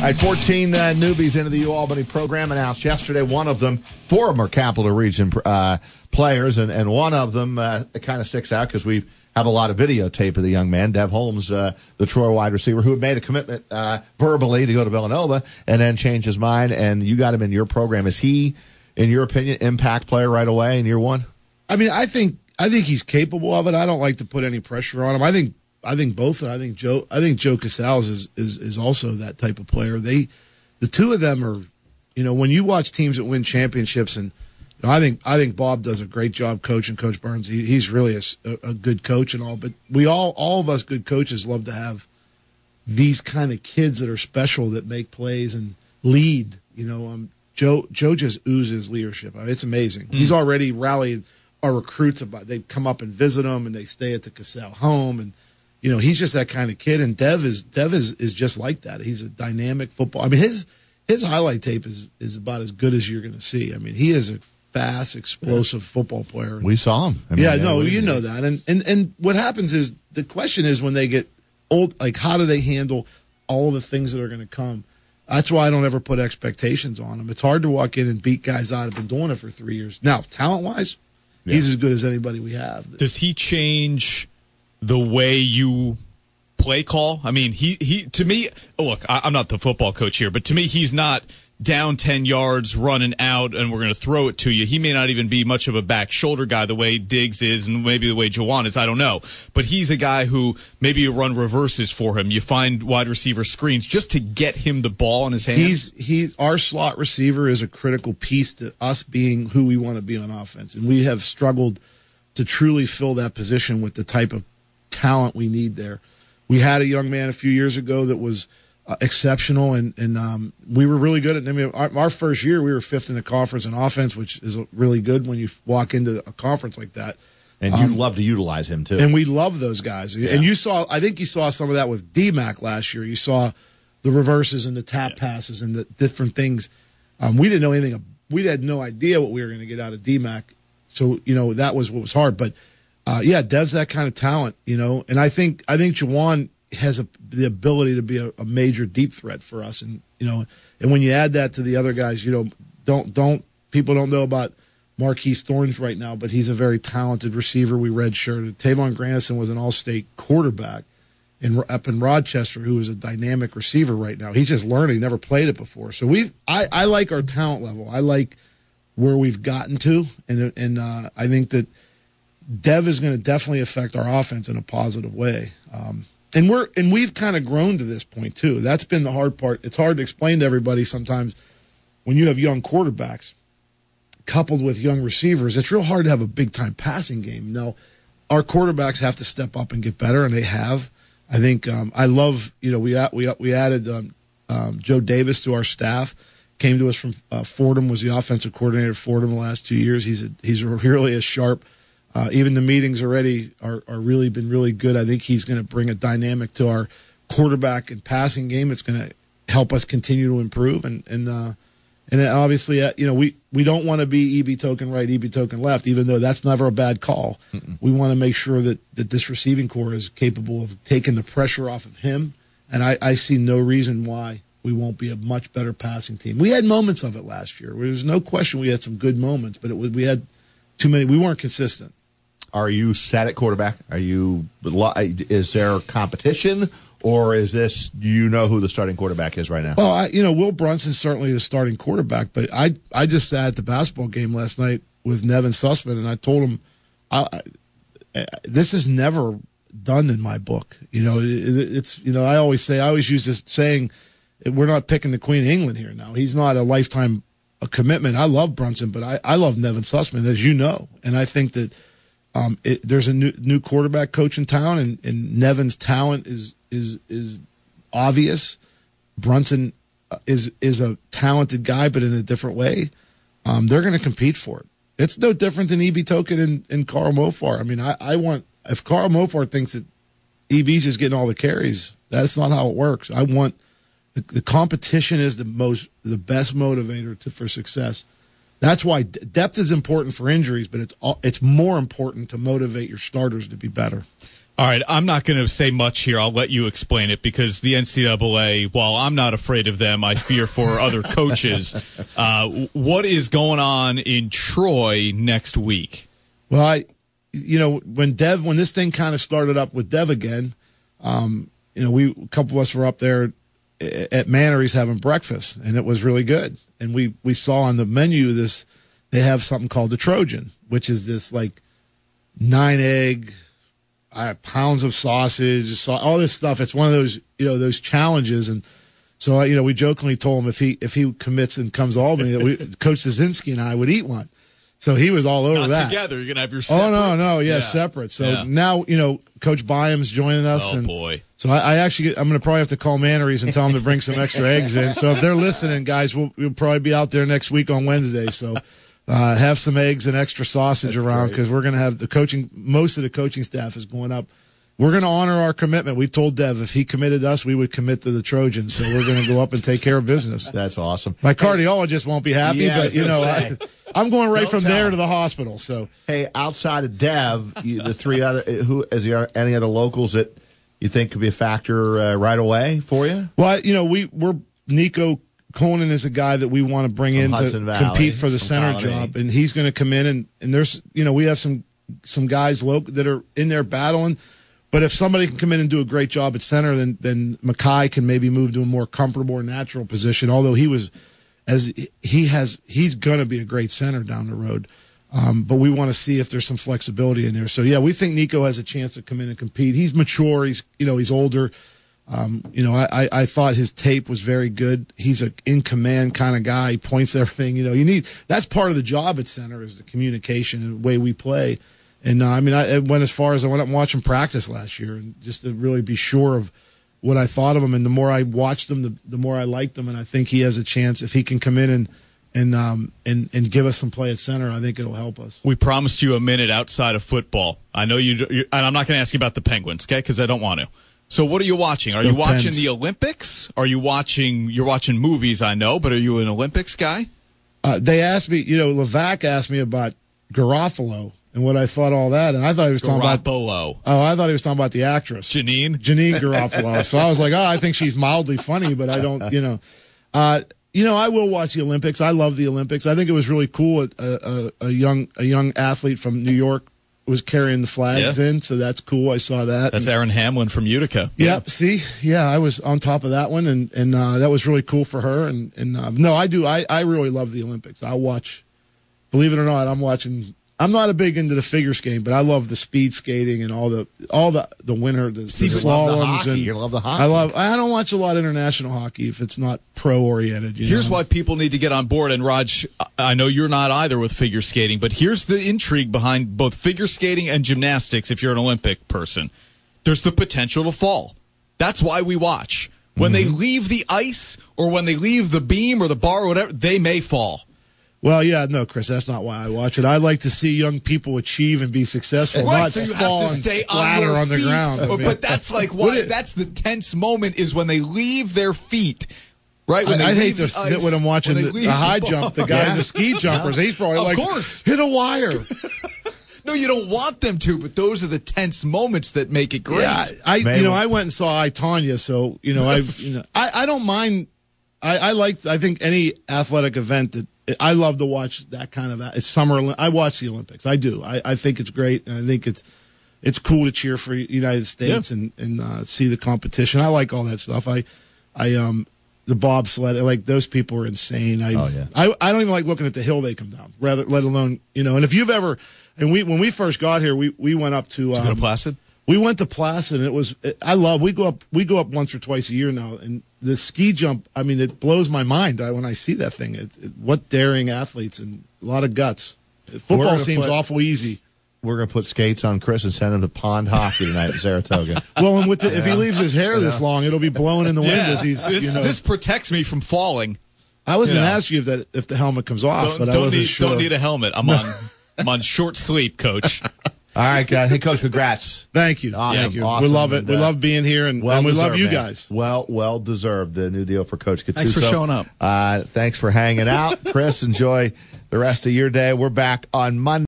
right, 14 newbies into the UAlbany program announced yesterday. One of them, former Capital Region players, and one of them it kind of sticks out because we have a lot of videotape of the young man, Dev Holmes, the Troy wide receiver, who had made a commitment verbally to go to Villanova and then changed his mind, and you got him in your program. Is he, in your opinion, impact player right away in year one? I mean, I think he's capable of it. I don't like to put any pressure on him. I think both. I think Joe Casales is also that type of player. The two of them are, when you watch teams that win championships, and I think Bob does a great job coaching. Coach Burns, he's really a good coach and all. But we all of us good coaches love to have these kind of kids that are special, that make plays and lead. Joe just oozes leadership. I mean, it's amazing. He's already rallied our recruits they come up and visit him, and they stay at the Casale home, and he's just that kind of kid. And Dev is just like that. He's a dynamic football. I mean, his highlight tape is about as good as you're going to see. I mean, he is a fast, explosive football player. We saw him. I mean, you know that. And what happens is, the question is, when they get old, like, how do they handle all of the things that are going to come? That's why I don't ever put expectations on them. It's hard to walk in and beat guys out who've been doing it for 3 years. Now, talent-wise, he's as good as anybody we have. Does he change the way you play call? I mean, he to me, look, I'm not the football coach here, but to me, he's not down 10 yards, running out, and we're going to throw it to you. He may not even be much of a back shoulder guy the way Diggs is, and maybe the way Jawan is. I don't know. But he's a guy who maybe you run reverses for him. You find wide receiver screens just to get him the ball in his hands. He's our slot receiver is a critical piece to us being who we want to be on offense. And we have struggled to truly fill that position with the type of talent we need there. We had a young man a few years ago that was exceptional, and we were really good at. I mean, our first year we were 5th in the conference in offense, which is really good when you walk into a conference like that. And you love to utilize him too. And we love those guys. Yeah. And I think you saw some of that with D-Mac last year. You saw the reverses and the tap passes and the different things. We didn't know anything. We had no idea what we were going to get out of D-Mac. So that was what was hard. But Dev's that kind of talent. And I think Jawan has the ability to be a major deep threat for us, and and when you add that to the other guys, people don't know about Marquise Thorns right now, but he's a very talented receiver. We redshirted. Tavon Granison was an all-state quarterback up in Rochester, who is a dynamic receiver right now. He's just learning; never played it before. So I like our talent level. I like where we've gotten to, and I think that Dev is going to definitely affect our offense in a positive way. And we've kind of grown to this point too. That's been the hard part. It's hard to explain to everybody sometimes when you have young quarterbacks coupled with young receivers. It's real hard to have a big time passing game. Now, our quarterbacks have to step up and get better, and they have. I think I love. We added Joe Davis to our staff. Came to us from Fordham. Was the offensive coordinator at Fordham the last 2 years. He's really a sharp. Even the meetings already are really been really good. I think he's going to bring a dynamic to our quarterback and passing game. It's going to help us continue to improve. And obviously, we don't want to be EB token right, EB token left, even though that's never a bad call. We want to make sure that this receiving core is capable of taking the pressure off of him. And I see no reason why we won't be a much better passing team. We had moments of it last year. There's no question we had some good moments, but we had too many. We weren't consistent. Are you set at quarterback? Is there competition, or is this, do you know who the starting quarterback is right now? Well, Will Brunson's certainly the starting quarterback, but I just sat at the basketball game last night with Nevin Sussman, and I told him, this is never done in my book. I always use this saying, we're not picking the Queen of England here now. He's not a lifetime commitment. I love Brunson, but I love Nevin Sussman, as you know, and I think that there's a new quarterback coach in town, and Nevin's talent is obvious. Brunson is a talented guy, but in a different way. They're going to compete for it. It's no different than EB Token and Carl Mofar. I mean, if Carl Mofar thinks that EB's just getting all the carries, that's not how it works. I want the competition is the best motivator for success. That's why depth is important for injuries, but it's more important to motivate your starters to be better. All right, I'm not going to say much here. I'll let you explain it because the NCAA, while I'm not afraid of them, I fear for other coaches. What is going on in Troy next week? Well, when this thing kind of started up with Dev again, a couple of us were up there at Mannery's having breakfast, and it was really good. And we saw on the menu they have something called the Trojan, which is this like 9-egg. Pounds of sausage, all this stuff. It's one of those, those challenges. And so, we jokingly told him if he commits and comes to Albany, that Coach Zazinski and I would eat one. So he was all over Not that. Together, you're gonna have your separate. Oh no, separate. So now, Coach Byam's joining us. Oh boy. So I'm gonna probably have to call Mannery's and tell them to bring some extra eggs in. So if they're listening, guys, we'll probably be out there next week on Wednesday. So. Have some eggs and extra sausage around because we're going to have most of the coaching staff is going up. We're going to honor our commitment. We told Dev if he committed us, we would commit to the Trojans. So we're going to go up and take care of business. That's awesome. My cardiologist won't be happy, but I'm going right from there to the hospital. So hey, outside of Dev, the three other any other locals that you think could be a factor right away for you? Well, we're Nico Conan is a guy that we want to bring in to compete for the center job, and he's going to come in and there's we have some guys that are in there battling, but if somebody can come in and do a great job at center, then Mackay can maybe move to a more comfortable or natural position. Although he's going to be a great center down the road, but we want to see if there's some flexibility in there. So we think Nico has a chance to come in and compete. He's mature. He's older. I thought his tape was very good. He's a in command kind of guy. He points everything. You need that's part of the job at center is the communication and the way we play. And I went as far as I went up and watched him practice last year, and just to really be sure of what I thought of him. And the more I watched him, the more I liked him. And I think he has a chance if he can come in and give us some play at center. I think it'll help us. We promised you a minute outside of football. I know you, and I'm not going to ask you about the Penguins, okay? Because I don't want to. So what are you watching? Are you watching the Olympics? You're watching movies, I know, but are you an Olympics guy? They asked me, Levac asked me about Garofalo and what I thought all that, and I thought he was talking about I thought he was talking about the actress Janine Garofalo. So I was like, I think she's mildly funny, but I don't, I will watch the Olympics. I love the Olympics. I think it was really cool. A young athlete from New York was carrying the flags in, so that's cool. I saw that. That's Erin Hamlin from Utica. Yep. See, I was on top of that one, and that was really cool for her. And no, I do. I really love the Olympics. I'll watch. Believe it or not, I'm watching. I'm not a big into the figure skating, but I love the speed skating and all the winter, the slaloms, and you love the hockey. I don't watch a lot of international hockey if it's not pro oriented. Here's why people need to get on board. And Raj, I know you're not either with figure skating, but here's the intrigue behind both figure skating and gymnastics. If you're an Olympic person, there's the potential to fall. That's why we watch. When they leave the ice or when they leave the beam or the bar or whatever, they may fall. Well, no, Chris, that's not why I watch it. I like to see young people achieve and be successful, not so you fall have to and stay splatter on the ground. But that's like why that's the tense moment is when they leave their feet. Right? When I hate to sit with them watching the high jump, the guys, the ski jumpers. He's probably of course. Hit a wire. No, you don't want them to, but those are the tense moments that make it great. Yeah, I went and saw I, Tonya, so I don't mind. I think any athletic event that I love to watch that kind of it's summer. I watch the Olympics. I do. I think it's great. And I think it's cool to cheer for the United States and see the competition. I like all that stuff. The bobsled, like those people are insane. I don't even like looking at the hill they come down. Let alone And if you've ever, and when we first got here, we went up to. Did you go to Placid? We went to Placid, and we go up once or twice a year now, and the ski jump, it blows my mind when I see that thing. What daring athletes and a lot of guts. Football seems awful easy. We're going to put skates on Chris and send him to pond hockey tonight in Saratoga. Well, and if he leaves his hair this long, it'll be blowing in the wind as he's. This protects me from falling. I was going to ask you if the helmet comes off, but I wasn't sure. Don't need a helmet. I'm on short sleep, Coach. All right, guys. Hey, Coach, congrats. Thank you. Awesome. Thank you. Awesome. We love it. We love being here, and we love you guys. Well deserved. The new deal for Coach Gattuso. Thanks for showing up. Thanks for hanging out. Chris, enjoy the rest of your day. We're back on Monday.